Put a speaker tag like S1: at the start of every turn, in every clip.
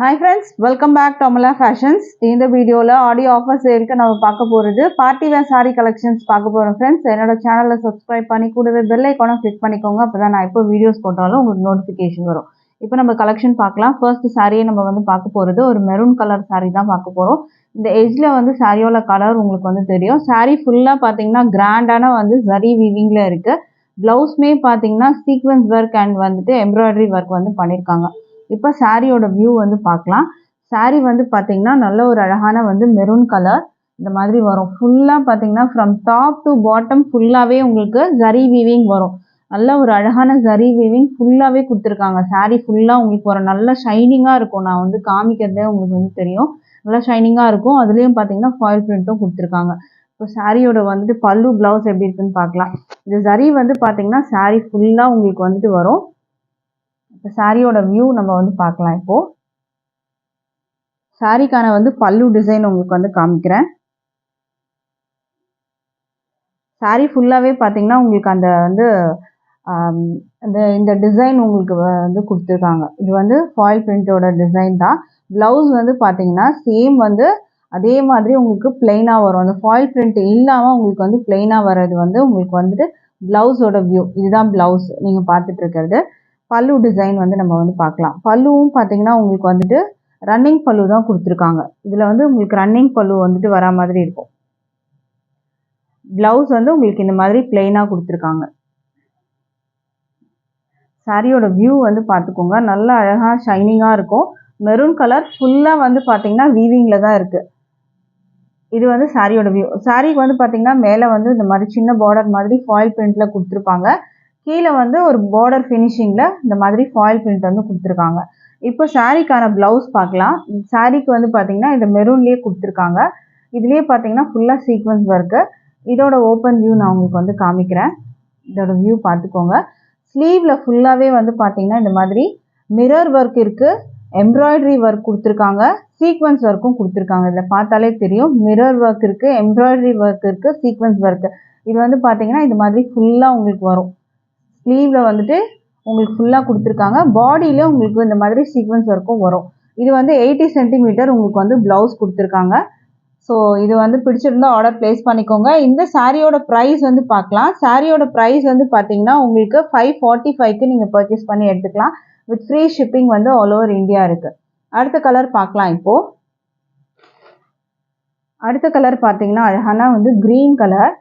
S1: Hi friends, welcome back to Amala Fashions. இந்த வீடியோல audio offer சேலுக்கு நம்ம பார்க்க போறது பார்ட்டி வேர் saree collections பார்க்க போறோம் friends. என்னோட சேனலை subscribe பண்ணி கூடவே bell icon click பண்ணிக்கோங்க. அப்பதான் நான் எப்போ வீடியோஸ் போட்டாலும் உங்களுக்கு notification வரும். இப்போ நம்ம கலெக்ஷன் பார்க்கலாம். ஃபர்ஸ்ட் saree நம்ம வந்து பார்க்க போறது ஒரு மெரூன் கலர் saree தான் பார்க்க போறோம். இந்த எட்ஜ்ல வந்து சாரியோட கலர் உங்களுக்கு வந்து தெரியும். saree ஃபுல்லா பாத்தீங்கன்னா கிராண்டான வந்து ஜரி வீவிங்ல இருக்கு. பிளவுஸ்மே பாத்தீங்கன்னா சீக்வென்ஸ் ஒர்க் அண்ட் வந்துட்டு எம்ப்ராய்டரி ஒர்க் வந்து பண்ணிருக்காங்க. இப்போ சாரியோட வியூ வந்து பார்க்கலாம். சாரி வந்து பார்த்தீங்கன்னா நல்ல ஒரு அழகான வந்து மெரூன் கலர் இந்த மாதிரி வரும். ஃபுல்லாக பார்த்தீங்கன்னா ஃப்ரம் டாப் டு பாட்டம் ஃபுல்லாகவே உங்களுக்கு ஜரி வீவிங் வரும். நல்ல ஒரு அழகான ஜரி வீவிங் ஃபுல்லாகவே கொடுத்துருக்காங்க. சாரி ஃபுல்லாக உங்களுக்கு ஒரு நல்ல ஷைனிங்காக இருக்கும். நான் வந்து காமிக்கிறதே உங்களுக்கு வந்து தெரியும். நல்லா ஷைனிங்காக இருக்கும். அதுலேயும் பார்த்தீங்கன்னா ஃபாயில் பிரிண்ட்டும் கொடுத்துருக்காங்க. இப்போ சாரியோட வந்துட்டு பல்லு பிளவுஸ் எப்படி இருக்குன்னு பார்க்கலாம். இந்த ஜரி வந்து பார்த்தீங்கன்னா சாரி ஃபுல்லாக உங்களுக்கு வந்துட்டு வரும். இப்போ சாரியோட வியூ நம்ம வந்து பார்க்கலாம். இப்போ சாரிக்கான வந்து பல்லு டிசைன் உங்களுக்கு வந்து காமிக்கிறேன். சாரி ஃபுல்லாகவே பார்த்தீங்கன்னா உங்களுக்கு அந்த வந்து இந்த டிசைன் உங்களுக்கு வந்து கொடுத்துருக்காங்க. இது வந்து ஃபாயில் பிரிண்டோட டிசைன் தான். பிளவுஸ் வந்து பார்த்தீங்கன்னா சேம் வந்து அதே மாதிரி உங்களுக்கு பிளெயினாக வரும். அந்த ஃபாயில் பிரிண்ட் இல்லாமல் உங்களுக்கு வந்து பிளெயினாக வர்றது வந்து உங்களுக்கு வந்துட்டு பிளவுஸோட வியூ. இதுதான் பிளவுஸ் நீங்கள் பார்த்துட்டு இருக்கிறது. பல்லு டிசைன் வந்து நம்ம வந்து பார்க்கலாம். பல்லுவும் பார்த்தீங்கன்னா உங்களுக்கு வந்துட்டு ரன்னிங் பல்லு தான் கொடுத்துருக்காங்க. இதில் வந்து உங்களுக்கு ரன்னிங் பல்லு வந்துட்டு வரா மாதிரி இருக்கும். பிளவுஸ் வந்து உங்களுக்கு இந்த மாதிரி பிளெயினாக கொடுத்துருக்காங்க. சாரியோட வியூ வந்து பார்த்துக்கோங்க. நல்லா அழகாக ஷைனிங்காக இருக்கும். மெரூன் கலர் ஃபுல்லாக வந்து பார்த்தீங்கன்னா வீவிங்கில் தான் இருக்குது. இது வந்து சாரியோட வியூ. சாரிக்கு வந்து பார்த்தீங்கன்னா மேலே வந்து இந்த மாதிரி சின்ன பார்டர் மாதிரி ஃபாயில் பிரிண்டில் கொடுத்துருப்பாங்க. கீழே வந்து ஒரு பார்டர் ஃபினிஷிங்கில் இந்த மாதிரி ஃபாயில் பிரிண்ட் வந்து கொடுத்துருக்காங்க. இப்போ சாரிக்கான ப்ளவுஸ் பார்க்கலாம். சாரிக்கு வந்து பார்த்தீங்கன்னா இந்த மெரூன்லேயே கொடுத்துருக்காங்க. இதுலேயே பார்த்தீங்கன்னா ஃபுல்லாக சீக்வன்ஸ் ஒர்க்கு. இதோட ஓப்பன் வியூ நான் உங்களுக்கு வந்து காமிக்கிறேன். இதோட வியூ பார்த்துக்கோங்க. ஸ்லீவில் ஃபுல்லாகவே வந்து பார்த்தீங்கன்னா இந்த மாதிரி மிரர் ஒர்க் இருக்குது, எம்ப்ராய்டரி ஒர்க் கொடுத்துருக்காங்க, சீக்வன்ஸ் ஒர்க்கும் கொடுத்துருக்காங்க. இதில் பார்த்தாலே தெரியும் மிரர் ஒர்க் இருக்குது, எம்ப்ராய்டரி ஒர்க் இருக்குது, சீக்வன்ஸ் ஒர்க்கு. இது வந்து பார்த்தீங்கன்னா இந்த மாதிரி ஃபுல்லாக உங்களுக்கு வரும். ஸ்லீவில் வந்துட்டு உங்களுக்கு ஃபுல்லாக கொடுத்துருக்காங்க. பாடியில் உங்களுக்கு இந்த மாதிரி சீக்வன்ஸ் ஒர்க்கும் வரும். இது வந்து 80 சென்டிமீட்டர் உங்களுக்கு வந்து ப்ளவுஸ் கொடுத்துருக்காங்க. ஸோ இது வந்து பிடிச்சிருந்தா ஆர்டர் ப்ளேஸ் பண்ணிக்கோங்க. இந்த சாரியோட ப்ரைஸ் வந்து பார்க்கலாம். சாரியோட ப்ரைஸ் வந்து பார்த்தீங்கன்னா உங்களுக்கு 545க்கு நீங்கள் பர்ச்சேஸ் பண்ணி எடுத்துக்கலாம். வித் ஃப்ரீ ஷிப்பிங் வந்து ஆல் ஓவர் இந்தியா இருக்குது. அடுத்த கலர் பார்க்கலாம். இப்போது அடுத்த கலர் பார்த்தீங்கன்னா அழகான வந்து க்ரீன் கலர்.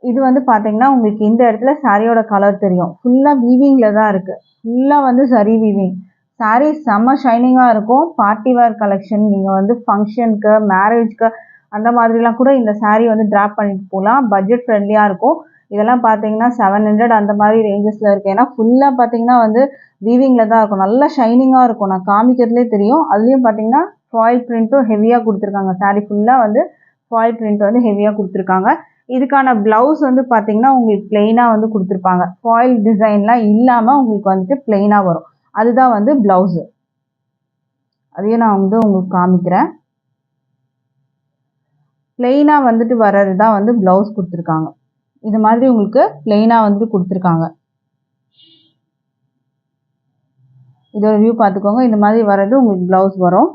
S1: இது வந்து பார்த்தீங்கன்னா உங்களுக்கு இந்த இடத்துல சாரியோட கலர் தெரியும். ஃபுல்லாக வீவிங்கில் தான் இருக்குது. ஃபுல்லாக வந்து சரி வீவிங். சாரீ செம்ம ஷைனிங்காக இருக்கும். பார்ட்டி வேர் கலெக்ஷன் நீங்கள் வந்து ஃபங்க்ஷனுக்கு, மேரேஜ்க்கு அந்த மாதிரிலாம் கூட இந்த சாரீ வந்து ட்ராப் பண்ணிட்டு போகலாம். பட்ஜெட் ஃப்ரெண்ட்லியாக இருக்கும். இதெல்லாம் பார்த்தீங்கன்னா 700 அந்த மாதிரி ரேஞ்சஸில் இருக்குது. ஏன்னா ஃபுல்லாக பார்த்தீங்கன்னா வந்து வீவிங்கில் தான் இருக்கும். நல்லா ஷைனிங்காக இருக்கும். நான் காமிக்கிறதுலே தெரியும். அதுலேயும் பார்த்தீங்கன்னா ஃபாயில் பிரிண்ட்டும் ஹெவியாக கொடுத்துருக்காங்க. சாரீ ஃபுல்லாக வந்து ஃபாயில் பிரிண்ட் வந்து ஹெவியாக கொடுத்துருக்காங்க. இதுக்கான பிளவுஸ் வந்து பார்த்தீங்கன்னா உங்களுக்கு பிளெயினாக வந்து கொடுத்துருப்பாங்க. ஃபாயில் டிசைன்லாம் இல்லாமல் உங்களுக்கு வந்துட்டு பிளெயினாக வரும். அதுதான் வந்து பிளவுஸு. அதையும் நான் வந்து உங்களுக்கு காமிக்கிறேன். பிளெயினாக வந்துட்டு வர்றது தான் வந்து பிளவுஸ் கொடுத்துருக்காங்க. இது மாதிரி உங்களுக்கு பிளெயினாக வந்துட்டு கொடுத்துருக்காங்க. இதோட வியூ பார்த்துக்கோங்க. இந்த மாதிரி வர்றது உங்களுக்கு பிளவுஸ் வரும்.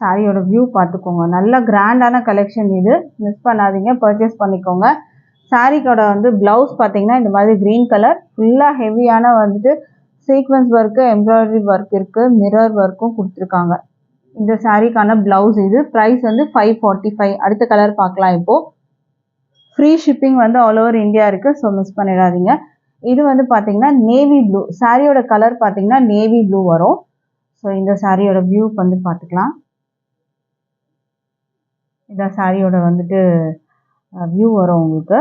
S1: சாரியோட வியூ பார்த்துக்கோங்க. நல்ல கிராண்டான கலெக்ஷன் இது. மிஸ் பண்ணாதீங்க, பர்ச்சேஸ் பண்ணிக்கோங்க. சாரிக்கோட வந்து பிளவுஸ் பார்த்தீங்கன்னா இந்த மாதிரி க்ரீன் கலர் ஃபுல்லாக ஹெவியான வந்துட்டு சீக்வன்ஸ் ஒர்க்கு, எம்ப்ராய்டரி ஒர்க் இருக்குது, மிரர் ஒர்க்கும் கொடுத்துருக்காங்க. இந்த சாரிக்கான பிளவுஸ் இது. ப்ரைஸ் வந்து 545. அடுத்த கலர் பார்க்கலாம். இப்போது ஃப்ரீ ஷிப்பிங் வந்து ஆல் ஓவர் இந்தியா இருக்குது. ஸோ மிஸ் பண்ணிடாதீங்க. இது வந்து பார்த்தீங்கன்னா நேவி ப்ளூ. சாரியோட கலர் பார்த்தீங்கன்னா நேவி ப்ளூ வரும். ஸோ இந்த சாரியோட வியூ வந்து பார்த்துக்கலாம். இந்த சாரியோட வந்துட்டு வியூ வரும் உங்களுக்கு.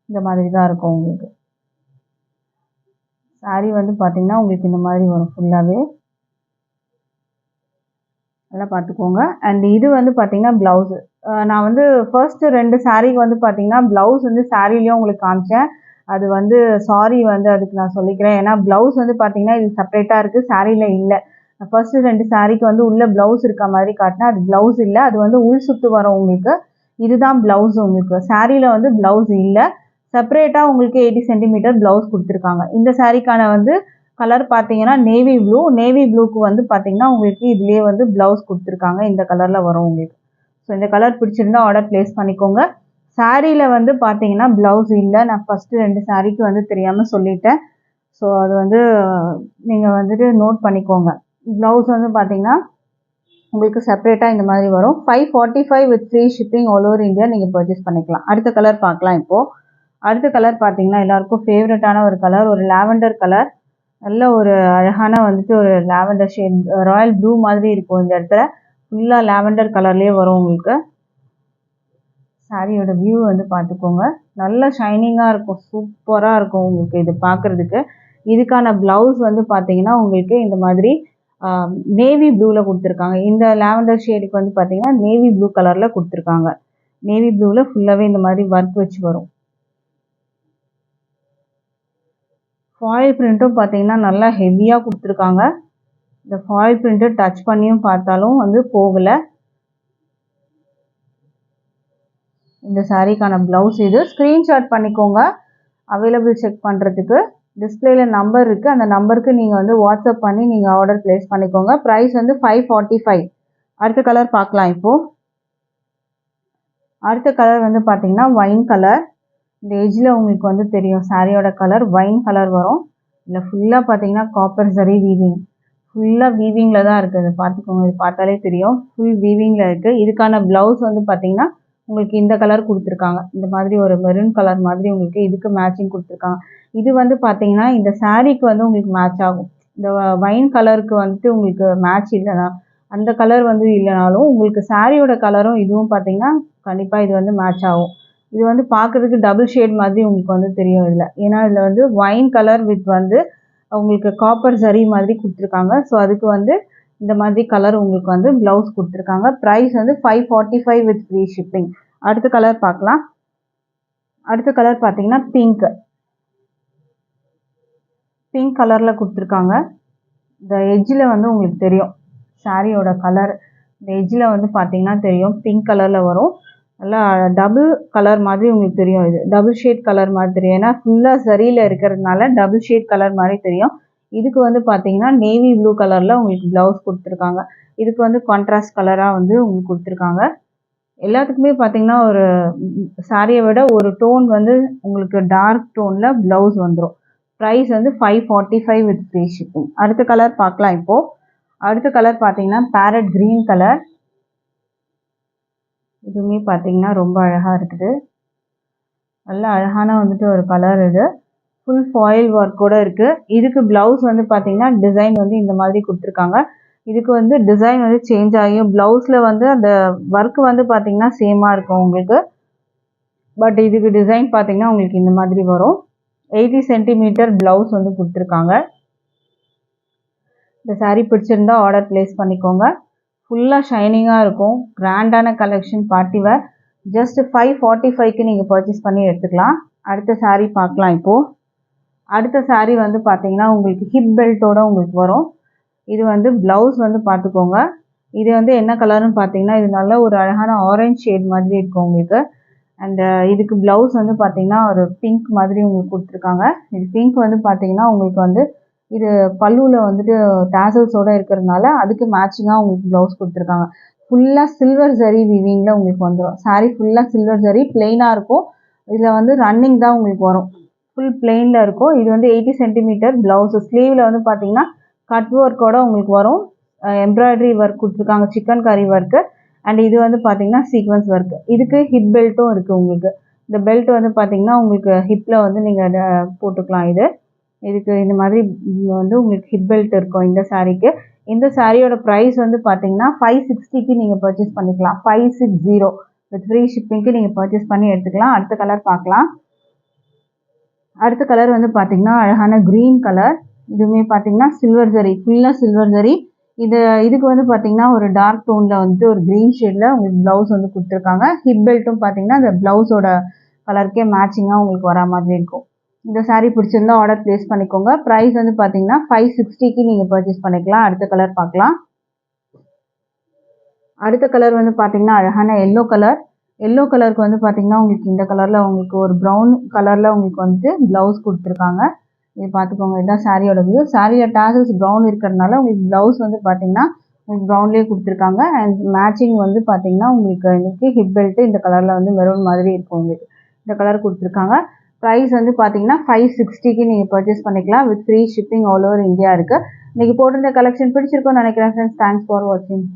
S1: இந்த மாதிரி தான் இருக்கும் உங்களுக்கு. சாரி வந்து பார்த்தீங்கன்னா உங்களுக்கு இந்த மாதிரி வரும் ஃபுல்லாகவே. நல்லா பார்த்துக்கோங்க. அண்ட் இது வந்து பார்த்தீங்கன்னா ப்ளவுஸு. நான் வந்து ஃபர்ஸ்ட்டு 2 சாரீக்கு வந்து பார்த்தீங்கன்னா ப்ளவுஸ் வந்து சாரிலையும் உங்களுக்கு காமிச்சேன். அது வந்து சாரி வந்து அதுக்கு நான் சொல்லிக்கிறேன். ஏன்னா ப்ளவுஸ் வந்து பார்த்தீங்கன்னா இது செப்பரேட்டாக இருக்குது, சாரியில் இல்லை. ஃபர்ஸ்ட்டு 2 சாரீக்கு வந்து உள்ள ப்ளவுஸ் இருக்க மாதிரி காட்டினா அது ப்ளவுஸ் இல்லை. அது வந்து உள் சுத்து வரும் உங்களுக்கு. இதுதான் ப்ளவுஸ் உங்களுக்கு. சாரியில் வந்து ப்ளவுஸ் இல்லை. செப்பரேட்டாக உங்களுக்கு 80 சென்டிமீட்டர் ப்ளவுஸ் கொடுத்துருக்காங்க. இந்த சாரீக்கான வந்து கலர் பார்த்தீங்கன்னா நேவி ப்ளூ. நேவி ப்ளூக்கு வந்து பார்த்தீங்கன்னா உங்களுக்கு இதுலேயே வந்து ப்ளவுஸ் கொடுத்துருக்காங்க. இந்த கலரில் வரும் உங்களுக்கு. ஸோ இந்த கலர் பிடிச்சிருந்தா ஆர்டர் ப்ளேஸ் பண்ணிக்கோங்க. சாரியில் வந்து பார்த்தீங்கன்னா ப்ளவுஸ் இல்லை. நான் ஃபஸ்ட்டு 2 சாரீக்கு வந்து தெரியாமல் சொல்லிட்டேன். ஸோ அது வந்து நீங்கள் வந்துட்டு நோட் பண்ணிக்கோங்க. ப்ளவுஸ் வந்து பார்த்தீங்கன்னா உங்களுக்கு செப்பரேட்டாக இந்த மாதிரி வரும். 545 with free shipping all over India நீங்கள் பர்ச்சேஸ் பண்ணிக்கலாம். அடுத்த கலர் பார்க்கலாம் இப்போது. அடுத்த கலர் பார்த்தீங்கன்னா எல்லாருக்கும் ஃபேவரட்டான ஒரு கலர், ஒரு லாவெண்டர் கலர். நல்ல ஒரு அழகான வந்துட்டு ஒரு லாவெண்டர் ஷேட், ராயல் ப்ளூ மாதிரி இருக்கும். இந்த இடத்துல ஃபுல்லாக லாவெண்டர் கலர்லேயே வரும் உங்களுக்கு. சாரியோட வியூ வந்து பார்த்துக்கோங்க. நல்ல ஷைனிங்காக இருக்கும், சூப்பராக இருக்கும் உங்களுக்கு இது பார்க்குறதுக்கு. இதுக்கான ப்ளவுஸ் வந்து பார்த்தீங்கன்னா உங்களுக்கு இந்த மாதிரி நேவி ப்ளூவில் கொடுத்துருக்காங்க. இந்த லாவெண்டர் ஷேடுக்கு வந்து பார்த்தீங்கன்னா நேவி ப்ளூ கலரில் கொடுத்துருக்காங்க. நேவி ப்ளூவில் ஃபுல்லாகவே இந்த மாதிரி ஒர்க் வச்சு வரும். ஃபாயில் பிரிண்ட்டும் பார்த்தீங்கன்னா நல்லா ஹெவியாக கொடுத்துருக்காங்க. இந்த ஃபாயில் பிரிண்ட்டு டச் பண்ணியும் பார்த்தாலும் வந்து போகலை. இந்த சாரீக்கான ப்ளவுஸ் இது. ஸ்க்ரீன்ஷாட் பண்ணிக்கோங்க அவைலபிள் செக் பண்ணுறதுக்கு. டிஸ்பிளேயில் நம்பர் இருக்குது, அந்த நம்பருக்கு நீங்கள் வந்து வாட்ஸ்அப் பண்ணி நீங்கள் ஆர்டர் ப்ளேஸ் பண்ணிக்கோங்க. ப்ரைஸ் வந்து 545. அடுத்த கலர் பார்க்கலாம் இப்போது. அடுத்த கலர் வந்து பார்த்தீங்கன்னா ஒயின் கலர். இந்த எஜ்ஜில் உங்களுக்கு வந்து தெரியும் சாரியோட கலர் ஒயின் கலர் வரும். இல்லை ஃபுல்லாக பார்த்தீங்கன்னா காப்பர் ஜரி வீவிங், ஃபுல்லாக வீவிங்கில் தான் இருக்குது. அது பார்த்துக்கோங்க, இது பார்த்தாலே தெரியும் ஃபுல் வீவிங்கில் இருக்குது. இதுக்கான ப்ளவுஸ் வந்து பார்த்தீங்கன்னா உங்களுக்கு இந்த கலர் கொடுத்துருக்காங்க. இந்த மாதிரி ஒரு மெரூன் கலர் மாதிரி உங்களுக்கு இதுக்கு மேட்சிங் கொடுத்துருக்காங்க. இது வந்து பார்த்தீங்கன்னா இந்த சாரீக்கு வந்து உங்களுக்கு மேட்ச் ஆகும். இந்த வைன் கலருக்கு வந்துட்டு உங்களுக்கு மேட்ச் இல்லைனா, அந்த கலர் வந்து இல்லைனாலும் உங்களுக்கு சாரியோட கலரும் இதுவும் பார்த்தீங்கன்னா கண்டிப்பாக இது வந்து மேட்ச் ஆகும். இது வந்து பார்க்குறதுக்கு டபுள் ஷேட் மாதிரி உங்களுக்கு வந்து தெரியும் இதில். ஏன்னா இதில் வந்து வைன் கலர் வித் வந்து உங்களுக்கு காப்பர் ஜரி மாதிரி கொடுத்துருக்காங்க. ஸோ அதுக்கு வந்து இந்த மாதிரி கலர் உங்களுக்கு வந்து ப்ளவுஸ் கொடுத்துருக்காங்க. ப்ரைஸ் வந்து 545 வித் ஃப்ரீ ஷிப்பிங். அடுத்த கலர் பார்க்கலாம். அடுத்த கலர் பார்த்தீங்கன்னா பிங்க். பிங்க் கலரில் கொடுத்துருக்காங்க. இந்த எட்ஜில் வந்து உங்களுக்கு தெரியும் சாரியோட கலர். இந்த எட்ஜில் வந்து பார்த்தீங்கன்னா தெரியும் பிங்க் கலரில் வரும். நல்லா டபுள் கலர் மாதிரி உங்களுக்கு தெரியும். இது டபுள் ஷேட் கலர் மாதிரி தெரியும். ஏன்னா ஃபுல்லாக சரியில் இருக்கிறதுனால டபுள் ஷேட் கலர் மாதிரி தெரியும். இதுக்கு வந்து பார்த்தீங்கன்னா நேவி ப்ளூ கலரில் உங்களுக்கு ப்ளவுஸ் கொடுத்துருக்காங்க. இதுக்கு வந்து கான்ட்ராஸ்ட் கலராக வந்து உங்களுக்கு கொடுத்துருக்காங்க. எல்லாத்துக்குமே பார்த்தீங்கன்னா ஒரு சாரியை விட ஒரு டோன் வந்து உங்களுக்கு டார்க் டோனில் ப்ளவுஸ் வந்துடும். ப்ரைஸ் வந்து 545 வித் ஃப்ரீ ஷிப்பிங். அடுத்த கலர் பார்க்கலாம் இப்போது. அடுத்த கலர் பார்த்தீங்கன்னா பேரட் க்ரீன் கலர். இதுவுமே பார்த்தீங்கன்னா ரொம்ப அழகாக இருக்குது. நல்ல அழகான வந்துட்டு ஒரு கலர் இது. ஃபுல் ஃபாயில் ஒர்க்கோட இருக்குது. இதுக்கு ப்ளவுஸ் வந்து பார்த்தீங்கன்னா டிசைன் வந்து இந்த மாதிரி கொடுத்துருக்காங்க. இதுக்கு வந்து டிசைன் வந்து சேஞ்ச் ஆகியும் ப்ளவுஸில் வந்து அந்த ஒர்க் வந்து பார்த்தீங்கன்னா சேமாக இருக்கும் உங்களுக்கு. பட் இதுக்கு டிசைன் பார்த்தீங்கன்னா உங்களுக்கு இந்த மாதிரி வரும். 80 சென்டிமீட்டர் ப்ளவுஸ் வந்து கொடுத்துருக்காங்க. இந்த சாரீ பிடிச்சிருந்தா ஆர்டர் ப்ளேஸ் பண்ணிக்கோங்க. ஃபுல்லாக ஷைனிங்காக இருக்கும். கிராண்டான கலெக்ஷன் பார்ட்டி வேர். ஜஸ்ட் 545க்கு நீங்கள் பர்ச்சேஸ் பண்ணி எடுத்துக்கலாம். அடுத்த சாரீ பார்க்கலாம் இப்போது. அடுத்த சாரீ வந்து பார்த்தீங்கன்னா உங்களுக்கு ஹிப் பெல்ட்டோட உங்களுக்கு வரும். இது வந்து ப்ளவுஸ் வந்து பார்த்துக்கோங்க. இது வந்து என்ன கலர்னு பார்த்தீங்கன்னா இது நல்ல ஒரு அழகான ஆரஞ்ச் ஷேட் மாதிரி இருக்கும் உங்களுக்கு. அண்ட் இதுக்கு ப்ளவுஸ் வந்து பார்த்தீங்கன்னா ஒரு பிங்க் மாதிரி உங்களுக்கு கொடுத்துருக்காங்க. இது பிங்க் வந்து பார்த்தீங்கன்னா உங்களுக்கு வந்து இது பல்லுவில் வந்துட்டு டேசல்ஸோடு இருக்கிறதுனால அதுக்கு மேட்சிங்காக உங்களுக்கு ப்ளவுஸ் கொடுத்துருக்காங்க. ஃபுல்லாக சில்வர் ஜரி வீவிங்கில் உங்களுக்கு வந்துடும். சாரீ ஃபுல்லாக சில்வர் ஜரி பிளெயினாக இருக்கும். இதில் வந்து ரன்னிங் தான் உங்களுக்கு வரும். ஃபுல் பிளெயினில் இருக்கும். இது வந்து 80 சென்டிமீட்டர் ப்ளவுஸு. ஸ்லீவில் வந்து பார்த்தீங்கன்னா கட் ஒர்க்கோட உங்களுக்கு வரும். எம்ப்ராய்டரி ஒர்க் கொடுத்துருக்காங்க, சிக்கன் கரி ஒர்க்கு. அண்ட் இது வந்து பார்த்தீங்கன்னா சீக்வன்ஸ் ஒர்க்கு. இதுக்கு ஹிப் பெல்ட்டும் இருக்குது உங்களுக்கு. இந்த பெல்ட் வந்து பார்த்தீங்கன்னா உங்களுக்கு ஹிப்பில் வந்து நீங்கள் போட்டுக்கலாம். இதுக்கு இந்த மாதிரி வந்து உங்களுக்கு ஹிப் பெல்ட் இருக்கும் இந்த சாரீக்கு. இந்த சாரியோட ப்ரைஸ் வந்து பார்த்தீங்கன்னா 560க்கு நீங்கள் பர்ச்சேஸ் பண்ணிக்கலாம். 560 வித் ஃப்ரீ ஷிப்பிங்க்கு நீங்கள் பர்ச்சேஸ் பண்ணி எடுத்துக்கலாம். அடுத்த கலர் பார்க்கலாம். அடுத்த கலர் வந்து பார்த்தீங்கன்னா அழகான க்ரீன் கலர். இதுவுமே பார்த்தீங்கன்னா சில்வர் ஜரி, ஃபுல்லாக சில்வர் ஜரி. இதுக்கு வந்து பார்த்தீங்கன்னா ஒரு டார்க் டோனில் வந்துட்டு ஒரு க்ரீன் ஷேடில் உங்களுக்கு ப்ளவுஸ் வந்து கொடுத்துருக்காங்க. ஹிப் பெல்ட்டும் பார்த்தீங்கன்னா அந்த ப்ளவுஸோட கலருக்கே மேட்சிங்காக உங்களுக்கு வரா மாதிரி இருக்கும். இந்த சாரீ பிடிச்சிருந்தா ஆர்டர் ப்ளேஸ் பண்ணிக்கோங்க. ப்ரைஸ் வந்து பார்த்தீங்கன்னா 560க்கு நீங்கள் பர்ச்சேஸ் பண்ணிக்கலாம். அடுத்த கலர் பார்க்கலாம். அடுத்த கலர் வந்து பார்த்தீங்கன்னா அழகான எல்லோ கலர். எல்லோ கலருக்கு வந்து பார்த்தீங்கன்னா உங்களுக்கு இந்த கலரில் உங்களுக்கு ஒரு ப்ரௌன் கலரில் உங்களுக்கு வந்துட்டு ப்ளவுஸ் கொடுத்துருக்காங்க. இது பார்த்துக்கோங்க, இதுதான் சாரியோட வியூ. சாரியோட டாசல்ஸ் ப்ரௌன் இருக்கிறதுனால உங்களுக்கு ப்ளவுஸ் வந்து பார்த்தீங்கன்னா உங்களுக்கு ப்ரௌன்லேயே கொடுத்துருக்காங்க. அண்ட் மேட்சிங் வந்து பார்த்தீங்கன்னா உங்களுக்கு ஹிப் பெல்ட்டு இந்த கலரில் வந்து மெரூன் மாதிரி இருக்கும். உங்களுக்கு இந்த கலர் கொடுத்துருக்காங்க. ப்ரைஸ் வந்து பார்த்தீங்கன்னா 560க்கு நீங்கள் பர்ச்சேஸ் பண்ணிக்கலாம். With free shipping all over India இருக்குது. இன்றைக்கி போட்டிருந்த கலெக்ஷன் பிடிச்சிருக்கும்னு நினைக்கிறேன் ஃப்ரெண்ட்ஸ். தேங்க்ஸ் ஃபார் வாட்சிங்.